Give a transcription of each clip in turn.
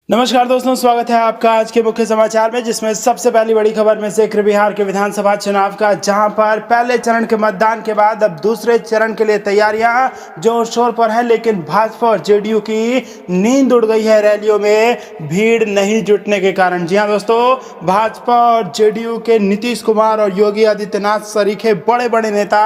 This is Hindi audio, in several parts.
नमस्कार दोस्तों, स्वागत है आपका आज के मुख्य समाचार में, जिसमें सबसे पहली बड़ी खबर में जिक्र बिहार के विधानसभा चुनाव का, जहां पर पहले चरण के मतदान के बाद अब दूसरे चरण के लिए तैयारियां जोर शोर पर है। लेकिन भाजपा और जेडीयू की नींद उड़ गई है रैलियों में भीड़ नहीं जुटने के कारण। जी हां दोस्तों, भाजपा और जेडीयू के नीतीश कुमार और योगी आदित्यनाथ सरीखे बड़े बड़े नेता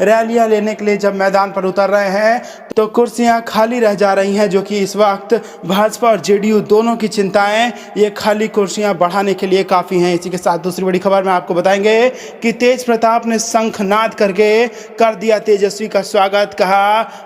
रैलियां लेने के लिए जब मैदान पर उतर रहे हैं तो कुर्सियां खाली रह जा रही हैं, जो कि इस वक्त भाजपा और जेडीयू दोनों की चिंताएं ये खाली कुर्सियां बढ़ाने के लिए काफ़ी हैं। इसी के साथ दूसरी बड़ी खबर में आपको बताएंगे कि तेज प्रताप ने शंखनाद करके कर दिया तेजस्वी का स्वागत, कहा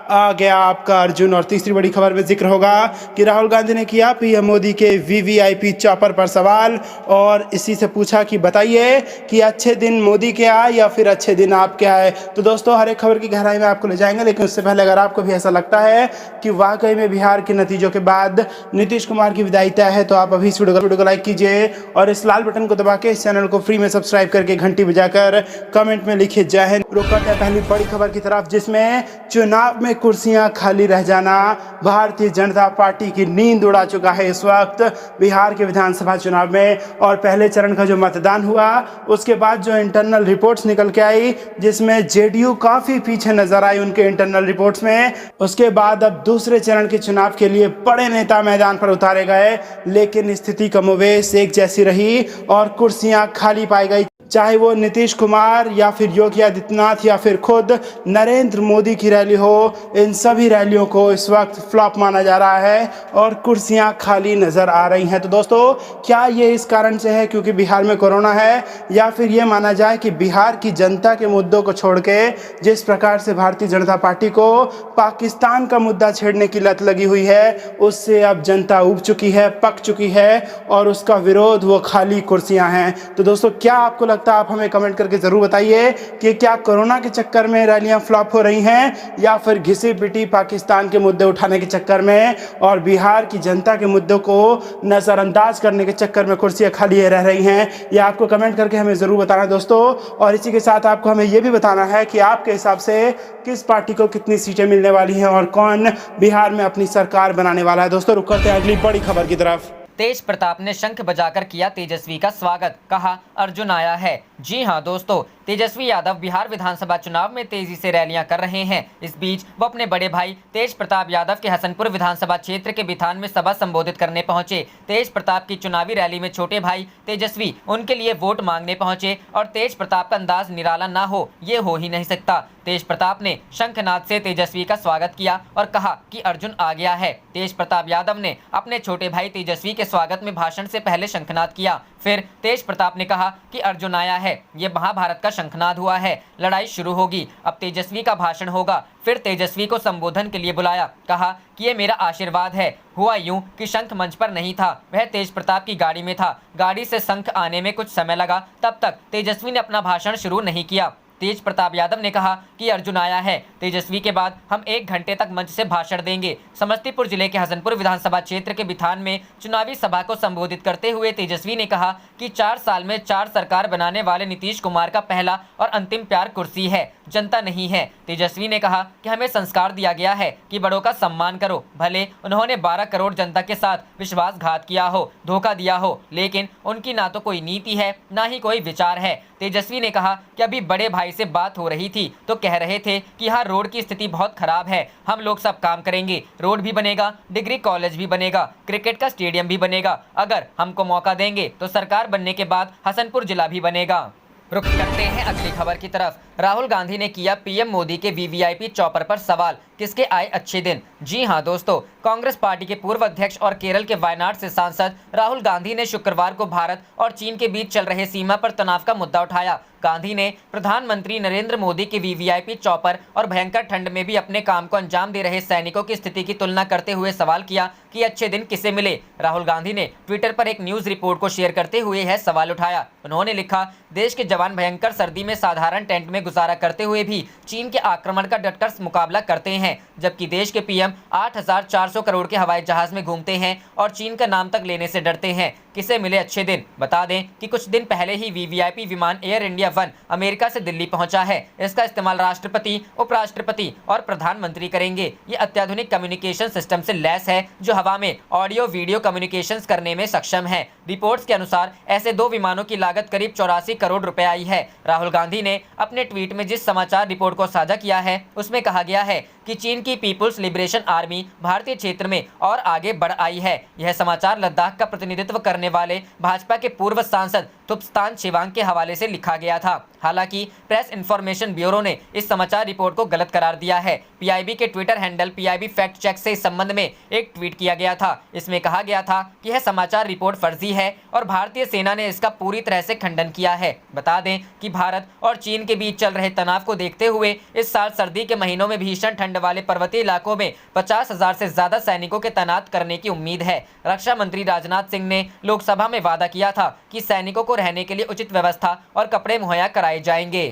आ गया आपका अर्जुन। और तीसरी बड़ी खबर में जिक्र होगा कि राहुल गांधी ने किया पीएम मोदी के वीवीआईपी चॉपर पर सवाल और इसी से पूछा कि बताइए कि अच्छे दिन मोदी के आए या फिर अच्छे दिन आपके आए। तो दोस्तों, हर एक खबर की गहराई में आपको ले जाएंगे, लेकिन उससे पहले अगर आपको भी ऐसा लगता है कि वाकई में बिहार के नतीजों के बाद नीतीश कुमार की विदाई तय है, तो आप अभी इस वीडियो को लाइक कीजिए और इस लाल बटन को दबा के इस चैनल को फ्री में सब्सक्राइब करके घंटी बजाकर कमेंट में लिखिए जय हिंद। रुक करते हैं पहली बड़ी खबर की तरफ, जिसमें चुनाव में कुर्सियां खाली रह जाना भारतीय जनता पार्टी की नींद उड़ा चुका है इस वक्त बिहार के विधानसभा चुनाव में। और पहले चरण का जो मतदान हुआ उसके बाद जो इंटरनल रिपोर्ट्स निकल के आई, जिसमें जेडीयू काफी पीछे नजर आई उनके इंटरनल रिपोर्ट्स में, उसके बाद अब दूसरे चरण के चुनाव के लिए बड़े नेता मैदान पर उतारे गए, लेकिन स्थिति कमोवेश एक जैसी रही और कुर्सियां खाली पाई गई। चाहे वो नीतीश कुमार या फिर योगी आदित्यनाथ या फिर खुद नरेंद्र मोदी की रैली हो, इन सभी रैलियों को इस वक्त फ्लॉप माना जा रहा है और कुर्सियां खाली नजर आ रही हैं। तो दोस्तों, क्या ये इस कारण से है क्योंकि बिहार में कोरोना है, या फिर ये माना जाए कि बिहार की जनता के मुद्दों को छोड़ के जिस प्रकार से भारतीय जनता पार्टी को पाकिस्तान का मुद्दा छेड़ने की लत लगी हुई है, उससे अब जनता उब चुकी है, पक चुकी है और उसका विरोध वो खाली कुर्सियां हैं। तो दोस्तों, क्या आपको लगता है? आप हमें कमेंट करके जरूर बताइए कि क्या कोरोना के चक्कर में रैलियां फ्लॉप हो रही हैं या फिर घिसी पिटी पाकिस्तान के मुद्दे उठाने के चक्कर में और बिहार की जनता के मुद्दों को नजरअंदाज करने के चक्कर में कुर्सियां खाली रह रही हैं। यह आपको कमेंट करके हमें जरूर बताना दोस्तों। और इसी के साथ आपको हमें यह भी बताना है कि आपके हिसाब से किस पार्टी को कितनी सीटें मिलने वाली हैं और कौन बिहार में अपनी सरकार बनाने वाला है। दोस्तों, रुक करते हैं अगली बड़ी खबर की तरफ। तेज प्रताप ने शंख बजाकर किया तेजस्वी का स्वागत, कहा अर्जुन आया है। जी हां दोस्तों, तेजस्वी यादव बिहार विधानसभा चुनाव में तेजी से रैलियां कर रहे हैं। इस बीच वो अपने बड़े भाई तेज प्रताप यादव के हसनपुर विधानसभा क्षेत्र के बिथान में सभा संबोधित करने पहुंचे। तेज प्रताप की चुनावी रैली में छोटे भाई तेजस्वी उनके लिए वोट मांगने पहुंचे और तेज प्रताप का अंदाज निराला ना हो, ये हो ही नहीं सकता। तेज प्रताप ने शंखनाद से तेजस्वी का स्वागत किया और कहा कि अर्जुन आ गया है। तेज प्रताप यादव ने अपने छोटे भाई तेजस्वी के स्वागत में भाषण से पहले शंखनाद किया। फिर तेज प्रताप ने कहा कि अर्जुन आया है, ये महाभारत का शंखनाद हुआ है, लड़ाई शुरू होगी। अब तेजस्वी का भाषण होगा। फिर तेजस्वी को संबोधन के लिए बुलाया, कहा कि ये मेरा आशीर्वाद है। हुआ यूं कि शंख मंच पर नहीं था, वह तेज प्रताप की गाड़ी में था। गाड़ी से शंख आने में कुछ समय लगा, तब तक तेजस्वी ने अपना भाषण शुरू नहीं किया। तेज प्रताप यादव ने कहा कि अर्जुन आया है। तेजस्वी के बाद हम 1 घंटे तक मंच से भाषण देंगे। समस्तीपुर जिले के हसनपुर विधानसभा क्षेत्र के बिथान में चुनावी सभा को संबोधित करते हुए तेजस्वी ने कहा कि 4 साल में 4 सरकार बनाने वाले नीतीश कुमार का पहला और अंतिम प्यार कुर्सी है, जनता नहीं है। तेजस्वी ने कहा कि हमें संस्कार दिया गया है कि बड़ों का सम्मान करो, भले उन्होंने 12 करोड़ जनता के साथ विश्वासघात किया हो, धोखा दिया हो, लेकिन उनकी ना तो कोई नीति है ना ही कोई विचार है। तेजस्वी ने कहा कि अभी बड़े भाई से बात हो रही थी तो कह रहे थे कि यहाँ रोड की स्थिति बहुत खराब है, हम लोग सब काम करेंगे, रोड भी बनेगा, डिग्री कॉलेज भी बनेगा, क्रिकेट का स्टेडियम भी बनेगा, अगर हमको मौका देंगे तो सरकार बनने के बाद हसनपुर जिला भी बनेगा। रुक करते हैं अगली खबर की तरफ। राहुल गांधी ने किया पीएम मोदी के वीवीआईपी चॉपर पर सवाल, किसके आए अच्छे दिन। जी हां दोस्तों, कांग्रेस पार्टी के पूर्व अध्यक्ष और केरल के वायनाड से सांसद राहुल गांधी ने शुक्रवार को भारत और चीन के बीच चल रहे सीमा पर तनाव का मुद्दा उठाया। गांधी ने प्रधानमंत्री नरेंद्र मोदी के वीवीआईपी चॉपर और भयंकर ठंड में भी अपने काम को अंजाम दे रहे सैनिकों की स्थिति की तुलना करते हुए सवाल किया कि अच्छे दिन किसे मिले। राहुल गांधी ने ट्विटर पर एक न्यूज रिपोर्ट को शेयर करते हुए यह सवाल उठाया। उन्होंने लिखा, देश के जवान भयंकर सर्दी में साधारण टेंट में गुजारा करते हुए भी चीन के आक्रमण का डटकर मुकाबला करते हैं, जबकि देश के पीएम 8,400 करोड़ के हवाई जहाज में घूमते हैं और चीन का नाम तक लेने से डरते हैं। किसे मिले अच्छे दिन। बता दें कि कुछ दिन पहले ही वीवीआईपी विमान एयर इंडिया 1 अमेरिका से दिल्ली पहुंचा है। इसका इस्तेमाल राष्ट्रपति, उपराष्ट्रपति और प्रधानमंत्री करेंगे। ये अत्याधुनिक कम्युनिकेशन सिस्टम से लैस है जो हवा में ऑडियो वीडियो कम्युनिकेशन करने में सक्षम है। रिपोर्ट्स के अनुसार ऐसे 2 विमानों की लागत करीब 84 करोड़ रुपए आई है। राहुल गांधी ने अपने ट्वीट में जिस समाचार रिपोर्ट को साझा किया है उसमें कहा गया है कि चीन की पीपुल्स लिबरेशन आर्मी भारतीय क्षेत्र में और आगे बढ़ आई है। यह समाचार लद्दाख का प्रतिनिधित्व करने वाले भाजपा के पूर्व सांसद तुप्स्तान छिवांग के हवाले से लिखा गया था। हालांकि प्रेस इंफॉर्मेशन ब्यूरो ने इस समाचार रिपोर्ट को गलत करार दिया है। पीआईबी के Twitter handle PIB fact check से इस संबंध में एक ट्वीट किया गया था। इसमें कहा गया था कि यह समाचार रिपोर्ट फर्जी है और भारतीय सेना ने इसका पूरी तरह से खंडन किया है। बता दें कि भारत और चीन के बीच चल रहे तनाव को देखते हुए इस साल सर्दी के महीनों में भीषण ठंड वाले पर्वतीय इलाकों में 50,000 से ज्यादा सैनिकों के तैनात करने की उम्मीद है। रक्षा मंत्री राजनाथ सिंह ने लोकसभा में वादा किया था कि सैनिकों को रहने के लिए उचित व्यवस्था और कपड़े मुहैया कराए जाएंगे।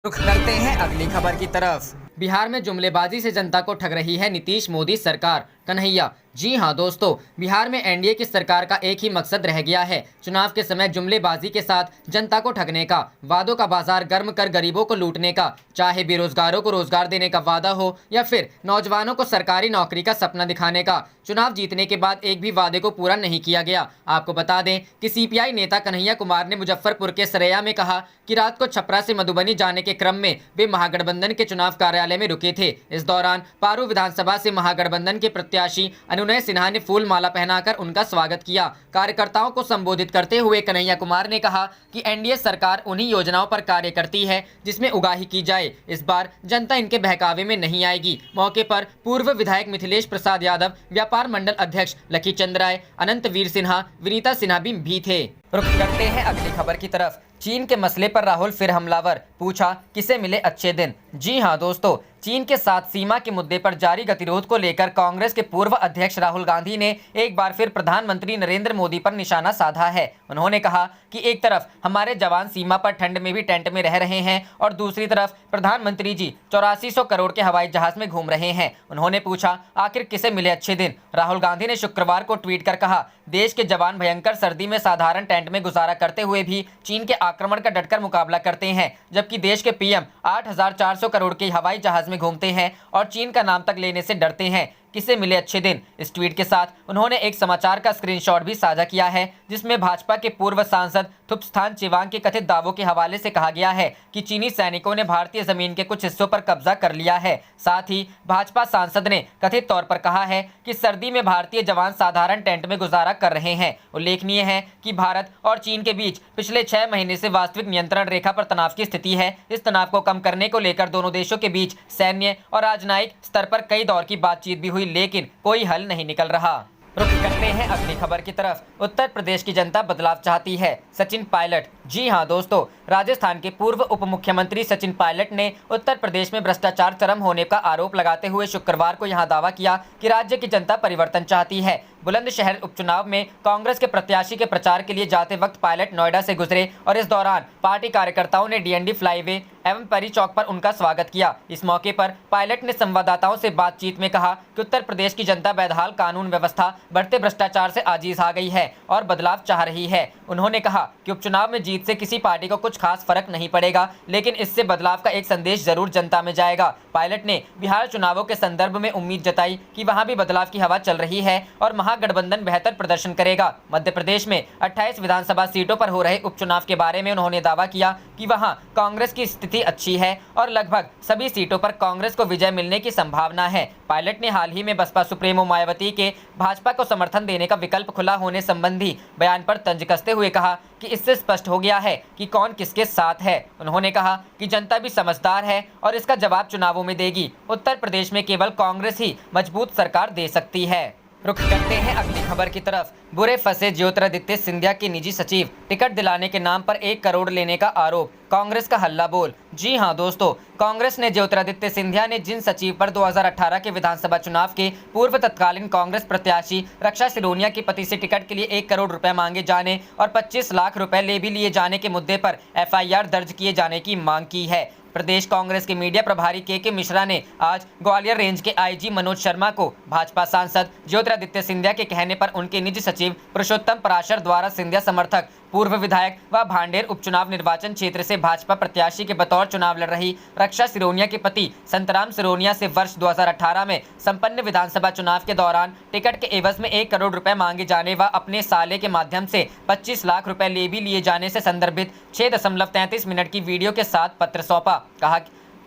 रुख करते हैं अगली खबर की तरफ। बिहार में जुमलेबाजी से जनता को ठग रही है नीतीश मोदी सरकार। कन्हैया। जी हां दोस्तों, बिहार में एनडीए की सरकार का एक ही मकसद रह गया है, चुनाव के समय जुमलेबाजी के साथ जनता को ठगने का, वादों का बाजार गर्म कर गरीबों को लूटने का, चाहे बेरोजगारों को रोजगार देने का वादा हो या फिर नौजवानों को सरकारी नौकरी का सपना दिखाने का। चुनाव जीतने के बाद एक भी वादे को पूरा नहीं किया गया। आपको बता दें कि सीपीआई नेता कन्हैया कुमार ने मुजफ्फरपुर के सरैया में कहा कि रात को छपरा से मधुबनी जाने के क्रम में वे महागठबंधन के चुनाव कार्यालय में रुके थे। इस दौरान पारू विधानसभा से महागठबंधन के प्रत्याशी अनुनय सिन्हा ने फूल माला पहनाकर उनका स्वागत किया। कार्यकर्ताओं को संबोधित करते हुए कन्हैया कुमार ने कहा कि एनडीए सरकार उन्हीं योजनाओं पर कार्य करती है जिसमें उगाही की जाए। इस बार जनता इनके बहकावे में नहीं आएगी। मौके पर पूर्व विधायक मिथिलेश प्रसाद यादव, व्यापार मंडल अध्यक्ष लकी चंद्र राय, अनंत वीर सिन्हा, विनीता सिन्हा भी थे। रुख करते हैं अगली खबर की तरफ। चीन के मसले पर राहुल फिर हमलावर, पूछा किसे मिले अच्छे दिन। जी हां दोस्तों, चीन के साथ सीमा के मुद्दे पर जारी गतिरोध को लेकर कांग्रेस के पूर्व अध्यक्ष राहुल गांधी ने एक बार फिर प्रधानमंत्री नरेंद्र मोदी पर निशाना साधा है। उन्होंने कहा कि एक तरफ हमारे जवान सीमा पर ठंड में भी टेंट में रह रहे हैं और दूसरी तरफ प्रधानमंत्री जी 8400 करोड़ के हवाई जहाज में घूम रहे हैं। उन्होंने पूछा आखिर किसे मिले अच्छे दिन। राहुल गांधी ने शुक्रवार को ट्वीट कर कहा, देश के जवान भयंकर सर्दी में साधारण टेंट में गुजारा करते हुए भी चीन के आक्रमण का डटकर मुकाबला करते हैं, जबकि देश के पीएम 8,400 करोड़ के हवाई जहाज में घूमते हैं और चीन का नाम तक लेने से डरते हैं। किसे मिले अच्छे दिन। इस ट्वीट के साथ उन्होंने एक समाचार का स्क्रीनशॉट भी साझा किया है जिसमें भाजपा के पूर्व सांसद तुप्स्तान छिवांग के कथित दावों के हवाले से कहा गया है कि चीनी सैनिकों ने भारतीय जमीन के कुछ हिस्सों पर कब्जा कर लिया है। साथ ही भाजपा सांसद ने कथित तौर पर कहा है कि सर्दी में भारतीय जवान साधारण टेंट में गुजारा कर रहे हैं। उल्लेखनीय है कि भारत और चीन के बीच पिछले 6 महीने से वास्तविक नियंत्रण रेखा पर तनाव की स्थिति है। इस तनाव को कम करने को लेकर दोनों देशों के बीच सैन्य और राजनयिक स्तर पर कई दौर की बातचीत भी हुई, लेकिन कोई हल नहीं निकल रहा। रुख करते हैं अगली खबर की तरफ। उत्तर प्रदेश की जनता बदलाव चाहती है, सचिन पायलट। जी हां दोस्तों, राजस्थान के पूर्व उप मुख्यमंत्री सचिन पायलट ने उत्तर प्रदेश में भ्रष्टाचार चरम होने का आरोप लगाते हुए शुक्रवार को यहां दावा किया कि राज्य की जनता परिवर्तन चाहती है। बुलंदशहर उपचुनाव में कांग्रेस के प्रत्याशी के प्रचार के लिए जाते वक्त पायलट नोएडा से गुजरे और इस दौरान पार्टी कार्यकर्ताओं ने डीएनडी फ्लाईवे एवं परी चौक पर उनका स्वागत किया। इस मौके पर पायलट ने संवाददाताओं से बातचीत में कहा कि उत्तर प्रदेश की जनता बदहाल कानून व्यवस्था, बढ़ते भ्रष्टाचार से आजीज आ गई है और बदलाव चाह रही है। उन्होंने कहा कि उपचुनाव में जीत से किसी पार्टी को कुछ खास फर्क नहीं पड़ेगा, लेकिन इससे बदलाव का एक संदेश जरूर जनता में जाएगा। पायलट ने बिहार चुनावों के संदर्भ में उम्मीद जताई कि वहां भी बदलाव की हवा चल रही है और महागठबंधन बेहतर प्रदर्शन करेगा। मध्य प्रदेश में 28 विधानसभा सीटों पर हो रहे उपचुनाव के बारे में उन्होंने दावा किया कि वहां कांग्रेस की स्थिति अच्छी है और लगभग सभी सीटों पर कांग्रेस को विजय मिलने की संभावना है। पायलट ने हाल ही में बसपा सुप्रीमो मायावती के भाजपा को समर्थन देने का विकल्प खुला होने संबंधी बयान पर तंज कसते हुए कहा कि इससे स्पष्ट हो गया है कि कौन किसके साथ है। उन्होंने कहा कि जनता भी समझदार है और इसका जवाब चुनावों में देगी। उत्तर प्रदेश में केवल कांग्रेस ही मजबूत सरकार दे सकती है। रुख करते हैं अगली खबर की तरफ। बुरे फंसे ज्योतिरादित्य सिंधिया के निजी सचिव, टिकट दिलाने के नाम पर 1 करोड़ लेने का आरोप, कांग्रेस का हल्ला बोल। जी हां दोस्तों, कांग्रेस ने ज्योतिरादित्य सिंधिया ने जिन सचिव पर 2018 के विधानसभा चुनाव के पूर्व तत्कालीन कांग्रेस प्रत्याशी रक्षा सिरोनिया के पति से टिकट के लिए 1 करोड़ रुपए मांगे जाने और 25 लाख रुपए ले भी लिए जाने के मुद्दे पर एफआईआर दर्ज किए जाने की मांग की है। प्रदेश कांग्रेस के मीडिया प्रभारी के मिश्रा ने आज ग्वालियर रेंज के आईजी मनोज शर्मा को भाजपा सांसद ज्योतिरादित्य सिंधिया के कहने पर उनके निजी सचिव पुरुषोत्तम पराशर द्वारा सिंधिया समर्थक पूर्व विधायक व भांडेर उपचुनाव निर्वाचन क्षेत्र से भाजपा प्रत्याशी के बतौर चुनाव लड़ रही रक्षा सिरोनिया के पति संतराम सिरोनिया से वर्ष 2018 में संपन्न विधानसभा चुनाव के दौरान टिकट के एवज में 1 करोड़ रुपए मांगे जाने व अपने साले के माध्यम से 25 लाख रुपए ले भी लिए जाने से संदर्भित 6.33 मिनट की वीडियो के साथ पत्र सौंपा।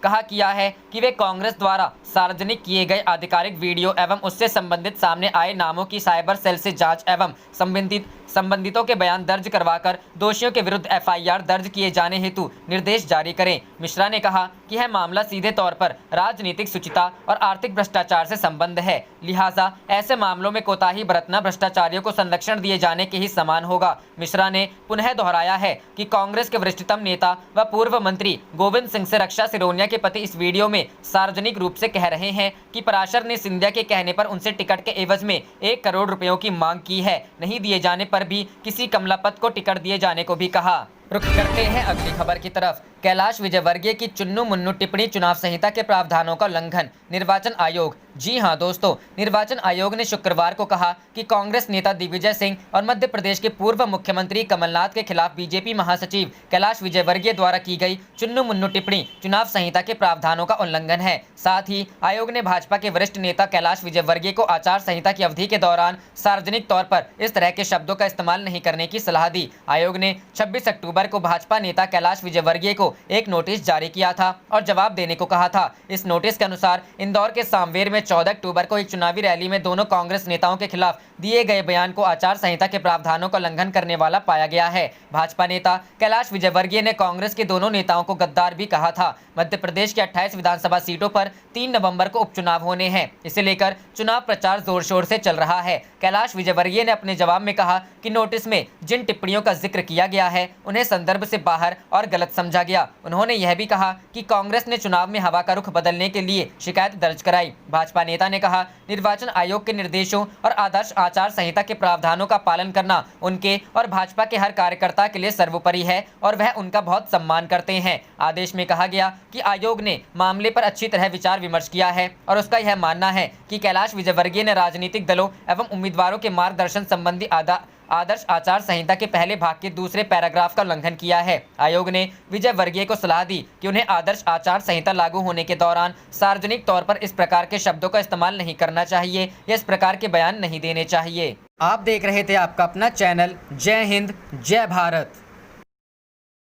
कहा किया है कि वे कांग्रेस द्वारा सार्वजनिक किए गए आधिकारिक वीडियो एवं उससे संबंधित सामने आए नामों की साइबर सेल से जांच एवं संबंधितों के बयान दर्ज करवाकर दोषियों के विरुद्ध एफआईआर दर्ज किए जाने हेतु निर्देश जारी करें। मिश्रा ने कहा कि यह मामला सीधे तौर पर राजनीतिक शुचिता और आर्थिक भ्रष्टाचार से संबंध है, लिहाजा ऐसे मामलों में कोताही बरतना भ्रष्टाचारियों को संरक्षण दिए जाने के ही समान होगा। मिश्रा ने पुनः दोहराया है कि कांग्रेस के वरिष्ठतम नेता व पूर्व मंत्री गोविंद सिंह से रक्षा सिरोनिया के पति इस वीडियो में सार्वजनिक रूप से कह रहे हैं कि पराशर ने सिंधिया के कहने पर उनसे टिकट के एवज में 1 करोड़ रुपयों की मांग की है, नहीं दिए जाने पर भी किसी कमलापत को टिकट दिए जाने को भी कहा। रुख करते हैं अगली खबर की तरफ। कैलाश विजयवर्गीय की चुन्नू मुन्नू टिप्पणी चुनाव संहिता के प्रावधानों का उल्लंघन, निर्वाचन आयोग। जी हां दोस्तों, निर्वाचन आयोग ने शुक्रवार को कहा कि कांग्रेस नेता दिग्विजय सिंह और मध्य प्रदेश के पूर्व मुख्यमंत्री कमलनाथ के खिलाफ बीजेपी महासचिव कैलाश विजयवर्गीय द्वारा की गई चुन्नू मुन्नू टिप्पणी चुनाव संहिता के प्रावधानों का उल्लंघन है। साथ ही आयोग ने भाजपा के वरिष्ठ नेता कैलाश विजयवर्गीय को आचार संहिता की अवधि के दौरान सार्वजनिक तौर पर इस तरह के शब्दों का इस्तेमाल नहीं करने की सलाह दी। आयोग ने 26 अक्टूबर को भाजपा नेता कैलाश विजयवर्गीय को एक नोटिस जारी किया था और जवाब देने को कहा था। इस नोटिस के अनुसार इंदौर के सांवेर में 14 अक्टूबर को एक चुनावी रैली में दोनों कांग्रेस नेताओं के खिलाफ दिए गए बयान को आचार संहिता के प्रावधानों का उल्लंघन करने वाला पाया गया है। भाजपा नेता कैलाश विजयवर्गीय ने कांग्रेस के दोनों नेताओं को गद्दार भी कहा था। मध्य प्रदेश के 28 विधानसभा सीटों पर 3 नवंबर को उपचुनाव होने हैं। इसे लेकर चुनाव प्रचार जोर शोर से चल रहा है। कैलाश विजयवर्गीय ने अपने जवाब में कहा कि नोटिस में जिन टिप्पणियों का जिक्र किया गया है उन्हें संदर्भ से बाहर और गलत समझा गया। उन्होंने यह भी कहा कि कांग्रेस ने चुनाव में हवा का रुख बदलने के लिए शिकायत दर्ज कराई। भाजपा नेता ने कहा, निर्वाचन आयोग के निर्देशों और आदर्श आचार संहिता के प्रावधानों का पालन करना उनके और भाजपा के हर कार्यकर्ता के लिए सर्वोपरि है और वह उनका बहुत सम्मान करते हैं। आदेश में कहा गया कि आयोग ने मामले पर अच्छी तरह विचार विमर्श किया है और उसका यह मानना है कि कैलाश विजयवर्गीय ने राजनीतिक दलों एवं उम्मीदवारों के मार्गदर्शन संबंधी आदर्श आचार संहिता के पहले भाग के दूसरे पैराग्राफ का उल्लंघन किया है। आयोग ने विजयवर्गीय को सलाह दी कि उन्हें आदर्श आचार संहिता लागू होने के दौरान सार्वजनिक तौर पर इस प्रकार के शब्दों का इस्तेमाल नहीं करना चाहिए या इस प्रकार के बयान नहीं देने चाहिए। आप देख रहे थे आपका अपना चैनल जय हिंद जय भारत।